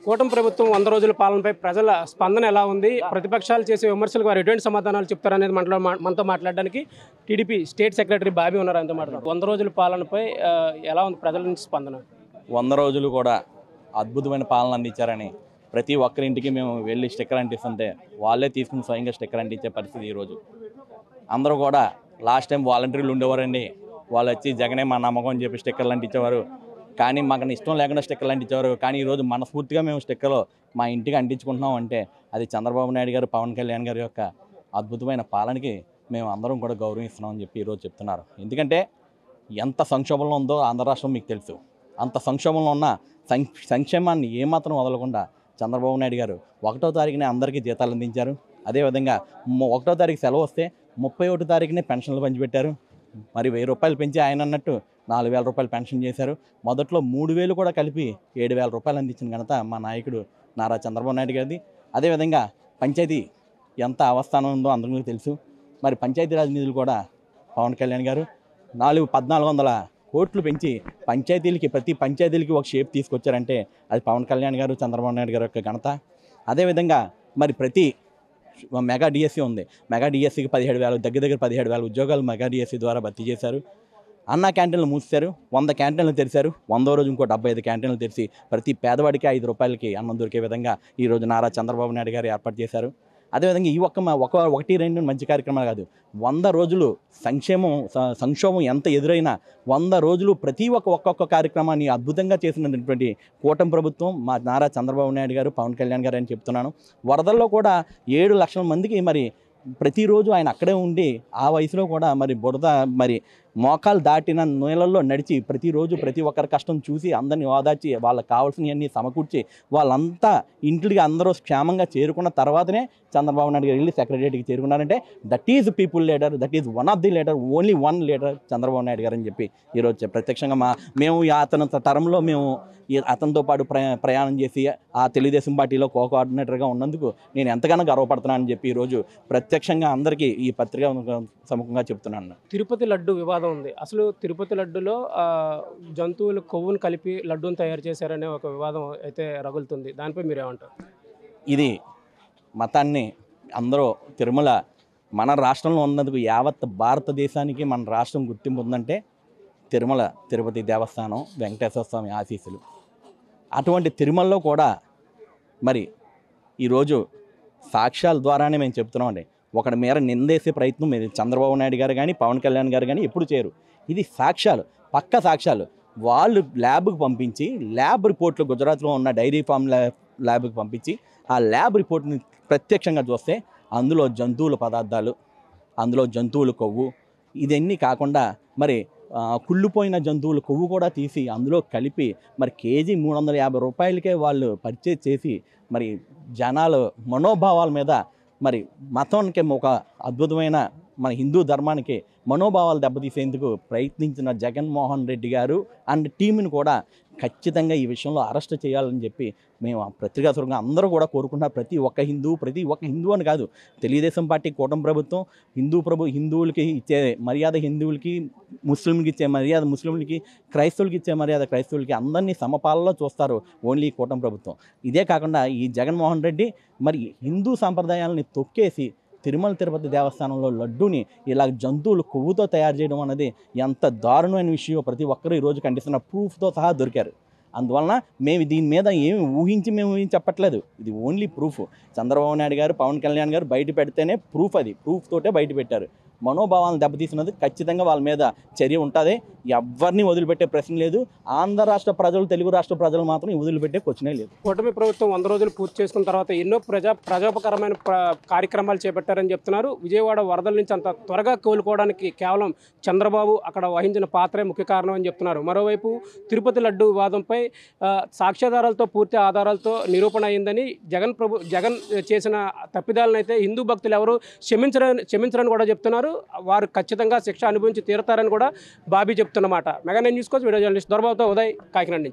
కూటమి ప్రభుత్వం 100 రోజుల పాలనపై ప్రజల స్పందన ఎలా ఉంది, ప్రతిపక్షాలు చేసే విమర్శలకు వారు ఎటువంటి సమాధానాలు చెప్తారనేది మనతో మాట్లాడడానికి టీడీపీ స్టేట్ సెక్రటరీ బాబీ ఉన్నారు. ఆయనతో మాట్లాడదాం. 100 రోజుల పాలనపై ఎలా ఉంది ప్రజల నుంచి స్పందన? 100 రోజులు కూడా అద్భుతమైన పాలన అందించారని ప్రతి ఒక్కరింటికి మేము వెళ్ళి స్టిక్కర్ అంటిస్తుంటే వాళ్ళే తీసుకుని స్వయంగా స్టిక్కర్ అంటించే పరిస్థితి ఈరోజు. అందరూ కూడా లాస్ట్ టైం వాలంటీర్లు ఉండేవారండి, వాళ్ళు వచ్చి జగనే మా నమ్మకం అని చెప్పి స్టిక్కర్లు అంటించేవారు. కానీ మాకు ఇష్టం లేకుండా స్టిక్కర్లు అంటించేవారు. కానీ ఈరోజు మనస్ఫూర్తిగా మేము స్టిక్కర్లు మా ఇంటికి అంటించుకుంటున్నాం అంటే అది చంద్రబాబు నాయుడు గారు, పవన్ కళ్యాణ్ గారి యొక్క అద్భుతమైన పాలనకి మేము అందరం కూడా గౌరవిస్తున్నామని చెప్పి ఈరోజు చెప్తున్నారు. ఎందుకంటే ఎంత సంక్షోభంలో ఉందో ఆంధ్ర రాష్ట్రం మీకు తెలుసు. అంత సంక్షోభంలో ఉన్న సంక్షేమాన్ని ఏమాత్రం వదలకుండా చంద్రబాబు నాయుడు గారు 1వ తారీఖునే అందరికీ జీతాలు అందించారు. అదేవిధంగా 1వ తారీఖు సెలవు వస్తే 31వ తారీఖునే పెన్షన్లు పంచిపెట్టారు. మరి 1000 రూపాయలు పెంచి ఆయన అన్నట్టు 4000 రూపాయలు పెన్షన్ చేశారు. మొదట్లో 3000 కూడా కలిపి 7000 రూపాయలు అందించిన ఘనత మా నాయకుడు నారా చంద్రబాబు నాయుడు గారిది. అదేవిధంగా పంచాయతీ ఎంత అవస్థానం ఉందో అందరికీ తెలుసు. మరి పంచాయతీరాజ్ నిధులు కూడా పవన్ కళ్యాణ్ గారు 1400 కోట్లు పెంచి పంచాయతీలకి ప్రతి పంచాయతీలకి ఒక షేప్ తీసుకొచ్చారంటే అది పవన్ కళ్యాణ్ గారు, చంద్రబాబు నాయుడు గారి యొక్క ఘనత. అదేవిధంగా మరి ప్రతి మెగా డిఎస్సీ ఉంది. మెగా డిఎస్సీకి 17,000 దగ్గర 17,000 ఉద్యోగాలు మెగా డిఎస్సీ ద్వారా భర్తీ చేశారు. అన్న క్యాంటీన్లు మూసారు, 100 క్యాంటీన్లు తెరిచారు. 100వ రోజు ఇంకో 75 క్యాంటీన్లు తెరిచి ప్రతి పేదవాడికి 5 రూపాయలకి అన్నం దొరికే విధంగా ఈరోజు నారా చంద్రబాబు నాయుడు గారు ఏర్పాటు చేశారు. అదేవిధంగా ఈ ఒకటి రెండు మంచి కార్యక్రమాలు కాదు, 100 రోజులు సంక్షోభం ఎంత ఎదురైనా 100 రోజులు ప్రతి ఒక్కొక్క కార్యక్రమాన్ని అద్భుతంగా చేసినటువంటి కూటమి ప్రభుత్వం మా నారా చంద్రబాబు నాయుడు గారు, పవన్ కళ్యాణ్ గారు అని చెప్తున్నాను. వరదల్లో కూడా 7 లక్షల మందికి మరి ప్రతిరోజు ఆయన అక్కడే ఉండి ఆ వయసులో కూడా మరి బురద మరి మోకాలు దాటిన నీళ్ళల్లో నడిచి ప్రతిరోజు ప్రతి ఒక్కరి కష్టం చూసి అందరినీ ఓదార్చి వాళ్ళకి కావాల్సినవన్నీ సమకూర్చి వాళ్ళంతా ఇంటికి అందరూ క్షేమంగా చేరుకున్న తర్వాతనే చంద్రబాబు నాయుడు గారు వెళ్ళి సెక్రటరీకి చేరుకున్నారంటే that is people leader, that is one of the leader, only one leader Chandrababu Naidu garu అని చెప్పి ఈరోజు ప్రత్యక్షంగా మేము అతని తరంలో మేము అతనితో పాటు ప్రయాణం చేసి ఆ తెలుగుదేశం పార్టీలో కోఆర్డినేటర్గా ఉన్నందుకు నేను ఎంతగానో గర్వపడుతున్నానని చెప్పి ఈరోజు ప్రత్యక్షంగా అందరికీ ఈ పత్రిక సముఖంగా చెప్తున్నాను. తిరుపతి లడ్డు వివాదం ఉంది. అసలు తిరుపతి లడ్డులో జంతువుల కొవ్వును కలిపి లడ్డూను తయారు చేశారనే ఒక వివాదం అయితే రగులుతుంది. దానిపై మీరేమంటారు? ఇది మతాన్ని అందరూ తిరుమల మన రాష్ట్రంలో ఉన్నందుకు యావత్ భారతదేశానికి మన రాష్ట్రం గుర్తింపు ఉందంటే తిరుమల తిరుపతి దేవస్థానం, వెంకటేశ్వర స్వామి ఆశీస్సులు. అటువంటి తిరుమలలో కూడా మరి ఈరోజు సాక్ష్యాల ద్వారానే మేము చెప్తున్నామండి. ఒకటి మేర నిందేసే ప్రయత్నం మీరు చంద్రబాబు నాయుడు గారు కానీ పవన్ కళ్యాణ్ గారు కానీ ఎప్పుడు చేయరు. ఇది సాక్ష్యాలు, పక్క సాక్ష్యాలు. వాళ్ళు ల్యాబ్కి పంపించి ల్యాబ్ రిపోర్ట్లు గుజరాత్లో ఉన్న డైరీ ఫామ్ ల్యాబ్కి పంపించి ఆ ల్యాబ్ రిపోర్ట్ని ప్రత్యక్షంగా చూస్తే అందులో జంతువుల పదార్థాలు, అందులో జంతువుల కొవ్వు, ఇదన్నీ కాకుండా మరి కుళ్ళిపోయిన జంతువుల కొవ్వు కూడా తీసి అందులో కలిపి మరి కేజీ 350 రూపాయలకే వాళ్ళు పర్చేజ్ చేసి మరి జనాల మనోభావాల మీద మరి మతానికి ఒక అద్భుతమైన మన హిందూ ధర్మానికి మనోభావాలు దెబ్బతీసేందుకు ప్రయత్నించిన జగన్మోహన్ రెడ్డి గారు అండ్ టీంని కూడా ఖచ్చితంగా ఈ విషయంలో అరెస్ట్ చేయాలని చెప్పి మేము పత్రికాసురంగా అందరూ కూడా కోరుకుంటున్నారు. ప్రతి ఒక్క హిందూ అని కాదు, తెలుగుదేశం పార్టీ కూటమి ప్రభుత్వం హిందువులకి ఇచ్చే మర్యాద హిందువులకి, ముస్లింలకి ఇచ్చే మర్యాద ముస్లింలకి, క్రైస్తవులకి ఇచ్చే మర్యాద క్రైస్తవులకి, అందరినీ సమపాలలో చూస్తారు ఓన్లీ కూటమి ప్రభుత్వం. ఇదే కాకుండా ఈ జగన్మోహన్ రెడ్డి మరి హిందూ సాంప్రదాయాలని తొక్కేసి తిరుమల తిరుపతి దేవస్థానంలో లడ్డూని ఇలా జంతువులు కొవ్వుతో తయారు చేయడం అనేది ఎంత దారుణమైన విషయం ప్రతి ఒక్కరూ ఈరోజు ఖండిస్తున్న ప్రూఫ్తో సహా దొరికారు. అందువలన మేము దీని మీద ఏమి చెప్పట్లేదు, ఇది ఓన్లీ ప్రూఫ్. చంద్రబాబు నాయుడు గారు, పవన్ కళ్యాణ్ గారు బయట పెడితేనే ప్రూఫ్, అది ప్రూఫ్ తోటే బయట పెట్టారు. మనోభావాలను దెబ్బతీసినది ఖచ్చితంగా వాళ్ళ మీద చర్య ఉంటుంది. ఎవరిని వదిలిపెట్టే ప్రశ్న లేదు. ఆంధ్ర రాష్ట్ర ప్రజలు, తెలుగు రాష్ట్ర ప్రజలు మాత్రం వదిలిపెట్టే క్వశ్చనే లేదు. కూటమి ప్రభుత్వం 100 రోజులు పూర్తి చేసుకున్న తర్వాత ఎన్నో ప్రజోపకరమైన కార్యక్రమాలు చేపట్టారని చెప్తున్నారు. విజయవాడ వరదల నుంచి అంత త్వరగా కోలుకోవడానికి కేవలం చంద్రబాబు అక్కడ వహించిన పాత్రే ముఖ్య కారణం అని చెప్తున్నారు. మరోవైపు తిరుపతి లడ్డు వివాదంపై సాక్ష్యాధారాలతో, పూర్తి ఆధారాలతో నిరూపణ అయిందని జగన్ చేసిన తప్పిదాలను అయితే హిందూ భక్తులు ఎవరు క్షమించరని కూడా చెప్తున్నారు. వారు ఖచ్చితంగా శిక్ష అనుభవించి తీరుతారని కూడా బాబీ చెప్తున్నమాట. మెగా 9 న్యూస్ కోసం వీడియో జర్నలిస్ట్ దొరబాబుతో ఉదయ్, కాకినాడ నుంచి.